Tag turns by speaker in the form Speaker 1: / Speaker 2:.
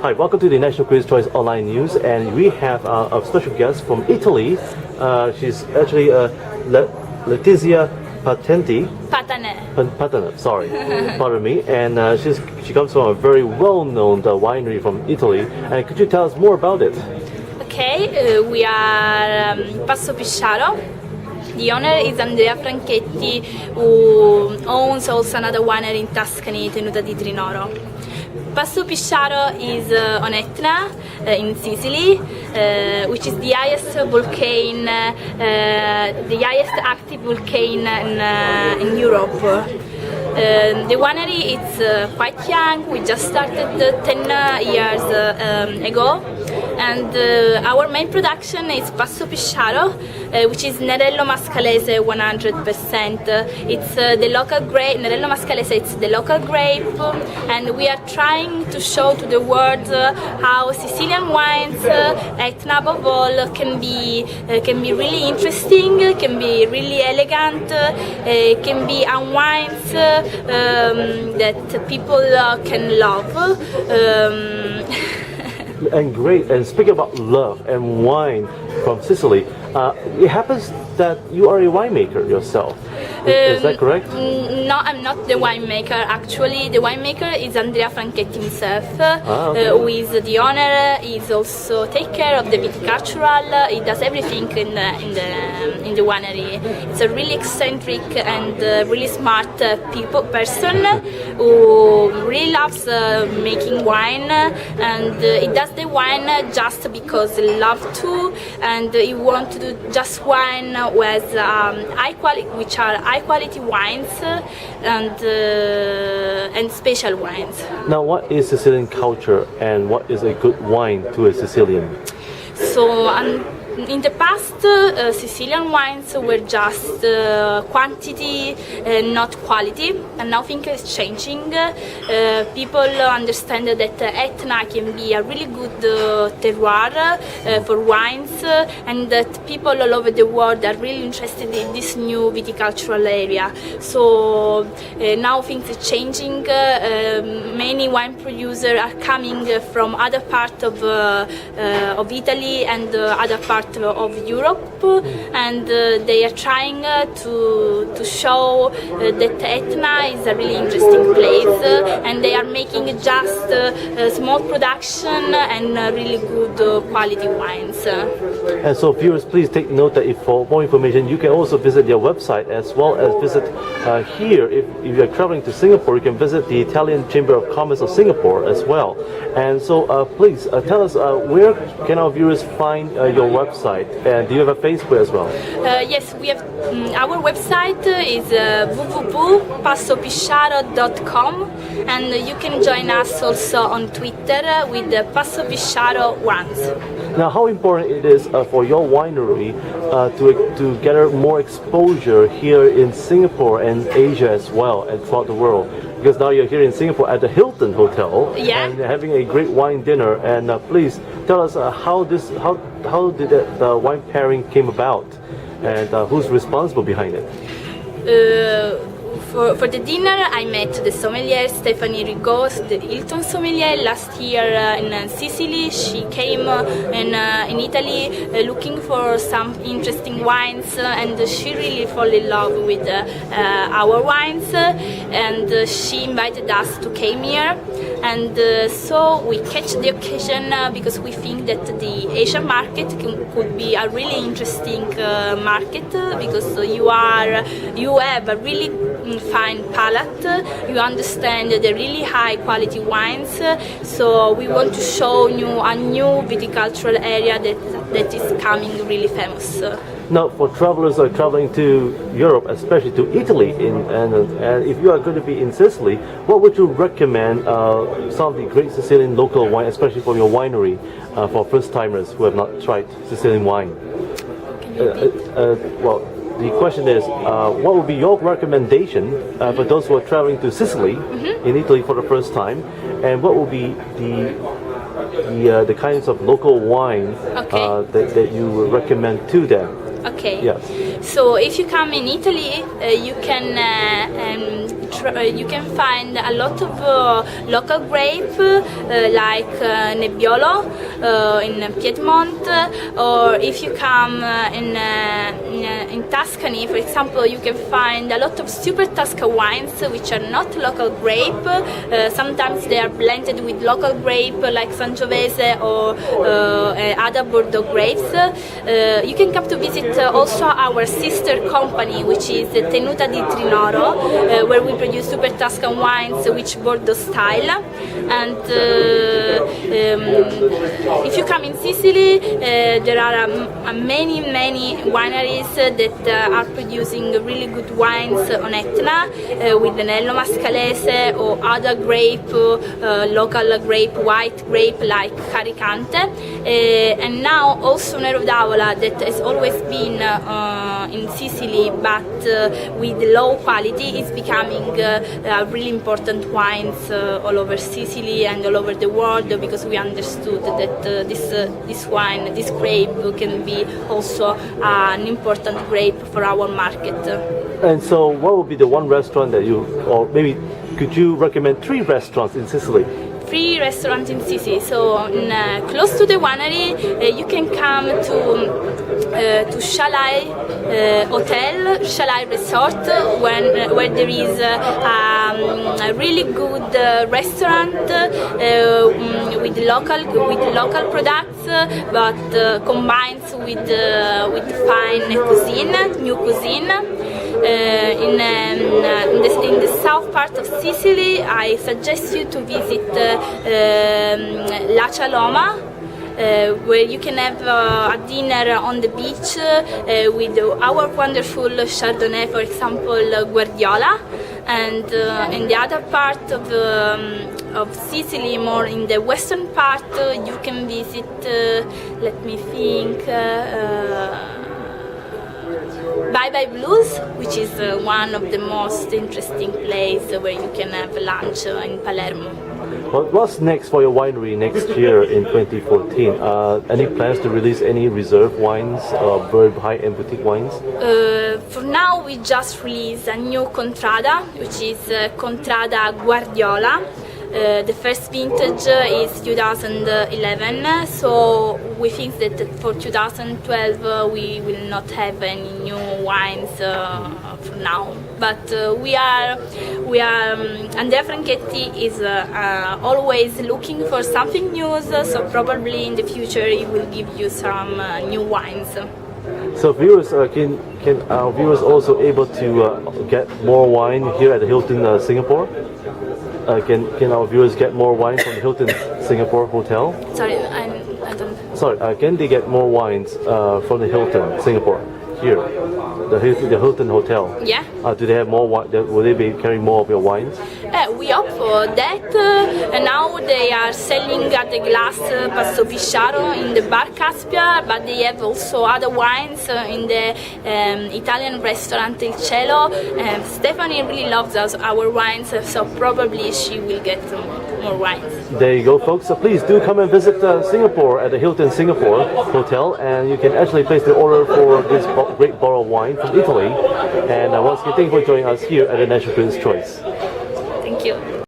Speaker 1: Hi, welcome to the National Critics' Choice Online News, and we have a special guest from Italy. She's actually Letizia Patane, sorry, pardon me. And she comes from a very well-known winery from Italy. And could you tell us more about it?
Speaker 2: Okay, we are Passopisciaro. The owner is Andrea Franchetti, who owns also another winery in Tuscany, Tenuta di Trinoro. Passopisciaro is on Etna in Sicily, which is the highest volcano, the highest active volcano in Europe. The winery is quite young. We just started 10 years ago, and our main production is Passopisciaro, which is Nerello Mascalese 100%. It's the local grape. Nerello Mascalese, it's the local grape, and we are trying to show to the world how Sicilian wines, Etna above all, can be really interesting, can be really elegant, can be wines that people can love.
Speaker 1: And great. And speaking about love and wine from Sicily, it happens that you are a winemaker yourself. Is that correct?
Speaker 2: No, I'm not the winemaker. Actually, the winemaker is Andrea Franchetti himself,
Speaker 1: okay.
Speaker 2: Who is the owner. He's also take care of the viticultural. He does everything in the winery. It's a really eccentric and really smart person who really loves making wine, and he does the wine just because he loves to, and he wants to do just wine with high quality, which are high quality wines and special wines.
Speaker 1: Now, what is Sicilian culture, and what is a good wine to a Sicilian?
Speaker 2: So, in the past, Sicilian wines were just quantity, not quality, and now things is changing. People understand that Etna can be a really good terroir for wines, and that people all over the world are really interested in this new viticultural area. So now things are changing. Many wine producers are coming from other parts of Italy and other parts of Europe, and they are trying to show that Etna is a really interesting place, and they are making just small production and really good quality wines.
Speaker 1: And so viewers, please take note that if for more information you can also visit their website, as well as visit here. If you are traveling to Singapore, you can visit the Italian Chamber of Commerce of Singapore as well. And so please tell us where can our viewers find your website, and do you have a Facebook as well?
Speaker 2: Yes, we have. Our website is www.passopisciaro.com, and you can join us also on Twitter with Passopisciaro Wines.
Speaker 1: Now, how important it is for your winery to gather more exposure here in Singapore and Asia as well, and throughout the world? Because now you're here in Singapore at the Hilton Hotel, and having a great wine dinner. And please tell us how did the wine pairing came about, and who's responsible behind it?
Speaker 2: For the dinner, I met the sommelier Stephanie Rigaud, the Hilton sommelier, last year in Sicily. She came in Italy looking for some interesting wines, and she really fell in love with our wines, and she invited us to come here. And so we catch the occasion because we think that the Asian market could be a really interesting market, because you have a really fine palate, you understand the really high quality wines, so we want to show you a new viticultural area that is coming really famous.
Speaker 1: Now, for travelers who are traveling to Europe, especially to Italy, and if you are going to be in Sicily, what would you recommend some of the great Sicilian local wine, especially from your winery, for first-timers who have not tried Sicilian wine? Well, the question is, what would be your recommendation for those who are traveling to Sicily in Italy for the first time, and what would be the kinds of local wine that you would recommend to them?
Speaker 2: Okay.
Speaker 1: Yes.
Speaker 2: So if you come in Italy, you can you can find a lot of local grape like Nebbiolo in Piedmont, or if you come in Tuscany, for example, you can find a lot of super Tusca wines which are not local grape. Sometimes they are blended with local grape like Sangiovese or other Bordeaux grapes. You can come to visit also our sister company, which is Tenuta di Trinoro, where we produce super Tuscan wines which Bordeaux style. And if you come in Sicily, there are many wineries that are producing really good wines on Etna with the Nello Mascalese or other grape, local grape, white grape like Caricante, and now also Nero d'Avola, that has always been in Sicily but with low quality, is becoming really important wines all over Sicily and all over the world, because we understood that this wine, this grape, can be also an important grape for our market.
Speaker 1: And so what would be the one restaurant that you, or maybe could you recommend 3 restaurants in Sicily?
Speaker 2: 3 restaurants in Sicily. So close to the winery, you can come to Shalai Hotel, Shalai Resort, where there is a really good restaurant with local products, but combines with fine cuisine, new cuisine. In the south part of Sicily, I suggest you to visit La Cialoma, where you can have a dinner on the beach with our wonderful Chardonnay, for example, Guardiola, and in the other part of Sicily, more in the western part, you can visit, let me think, Bye Bye Blues, which is one of the most interesting places where you can have lunch in Palermo.
Speaker 1: Well, what's next for your winery next year in 2014? Any plans to release any reserve wines, very high-end boutique wines?
Speaker 2: For now, we just released a new Contrada, which is Contrada Guardiola. The first vintage is 2011, so we think that for 2012 we will not have any new wines for now. But we are Andrea Franchetti is always looking for something new, so probably in the future he will give you some new wines.
Speaker 1: So viewers, can our viewers also able to get more wine here at the Hilton Singapore? Can our viewers get more wine from the Hilton Singapore Hotel?
Speaker 2: Sorry, I don't.
Speaker 1: Sorry, can they get more wines from the Hilton Singapore here, the Hilton Hotel?
Speaker 2: Yeah.
Speaker 1: Do they have more wine? Will they be carrying more of your wines?
Speaker 2: We hope for that. And now they are selling at the glass Passopisciaro in the Bar Caspia, but they have also other wines in the Italian restaurant Il Cielo. Stephanie really loves our wines, so probably she will get more wines.
Speaker 1: There you go, folks. So please do come and visit Singapore at the Hilton Singapore Hotel, and you can actually place the order for this great bottle of wine from Italy. And once again, thank you for joining us here at the National Prince's Choice.
Speaker 2: Thank you.